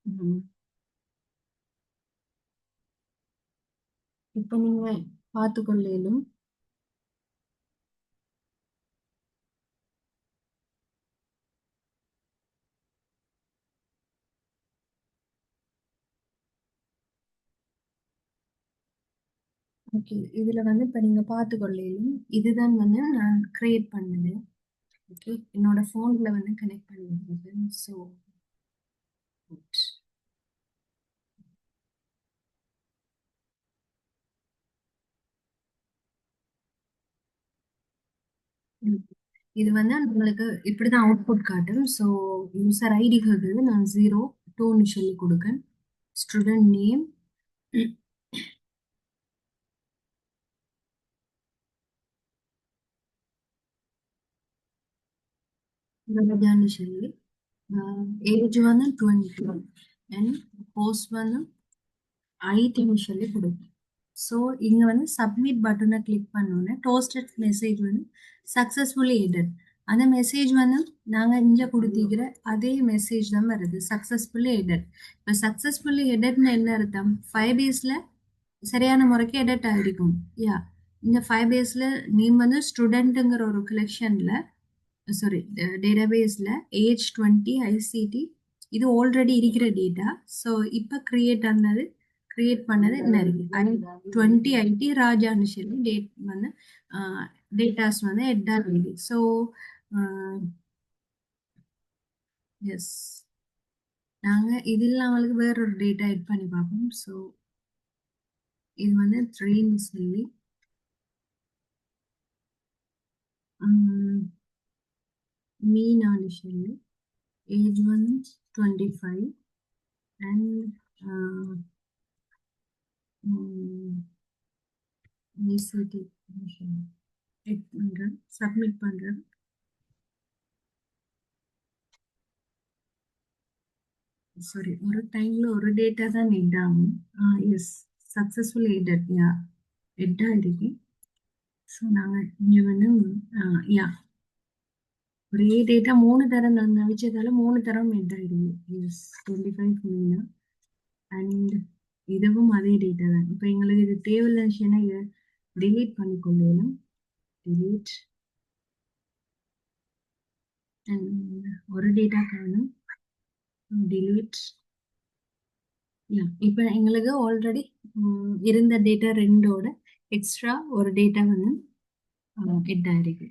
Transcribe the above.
ம். இப்ப நீங்க பார்த்துக்கொள்ளேலும். ஓகே. இதுல வந்து இப்ப நீங்க பார்த்துக்கொள்ளேலும். இதுதான் வந்து நான் கிரியேட் பண்ணது. ஓகே. என்னோட ஃபோன்ல வந்து கனெக்ட் பண்ணிருந்தது. So good. ம். இது வந்து நம்மளுக்கு இப்படிதான் அவுட்புட் காட்டும். ஸோ யூசர் ஐடி கேக்குது. நான் 0, 2ன்னு சொல்லி கொடுக்கேன். ஸ்டூடெண்ட் நேம் ரமஜான்னு சொல்லி ஏஜ் வந்து 20 அண்ட் போஸ்ட் வந்து ஐடின்னு சொல்லி கொடுப்பேன். ஸோ இங்க வந்து சப்மிட் பட்டனை கிளிக் பண்ணோன்னே டோஸ்டட் மெசேஜ் வந்து சக்ஸஸ்ஃபுல்லி எடிட். அந்த மெசேஜ் வந்து நாங்கள் இங்கே கொடுத்திக்கிற அதே மெசேஜ் தான் வருது, சக்ஸஸ்ஃபுல்லி எடிட். இப்போ சக்ஸஸ்ஃபுல்லி எடிட்னு என்ன அர்த்தம்? 5 டேஸில் சரியான முறைக்கு எடிட் ஆகிருக்கும். யா, இந்த 5 டேஸில் நீ வந்து ஸ்டூடெண்ட்டுங்கிற ஒரு கலெக்ஷனில், சாரி, டேட்டாபேஸில் ஏஜ் 20 ஐசிடி இது ஆல்ரெடி இருக்கிற டேட்டா. ஸோ இப்போ கிரியேட் பண்ணது என்ன இருக்கு? 20 ஐடி ராஜான்னு சொல்லி டேட் வந்து டேட்டாஸ் வந்து எட்டா இருக்கு. ஸோ எஸ், நாங்கள் இது இல்லாமலுக்கு வேற ஒரு டேட்டா எட் பண்ணி பார்ப்போம். ஸோ இது வந்து 3ன்னு சொல்லி மீனான்னு சொல்லி ஏஜ் வந்து 25 அண்ட் ஐசிடி எட் பண்ணுறேன், சப்மிட் பண்ணுறேன். சாரி, ஒரு டைம்ல ஒரு டேட்டா தான் எட் ஆகும். எஸ், சக்ஸஸ்ஃபுல் எட், யா, எட் ஆகிருக்கு. ஸோ நாங்கள் இங்கே வந்து யா, ஒரே டேட்டா 3 தரம் நான் நினைச்சதால 3 தரம் எட் ஆகிருக்கு. எஸ், 25 அண்ட் இதுவும் அதே டேட்டா தான். இப்போ எங்களுக்கு இது தேவையில்லைன்னு இதை delete பண்ணிக்கொள்ளலாம். delete and ஒரு டேட்டா காணும். delete. இப்போ எங்களுக்கு ஆல்ரெடி இருந்த டேட்டா 2ஓட எக்ஸ்ட்ரா ஒரு டேட்டா வந்து எட் ஆயிருக்கு.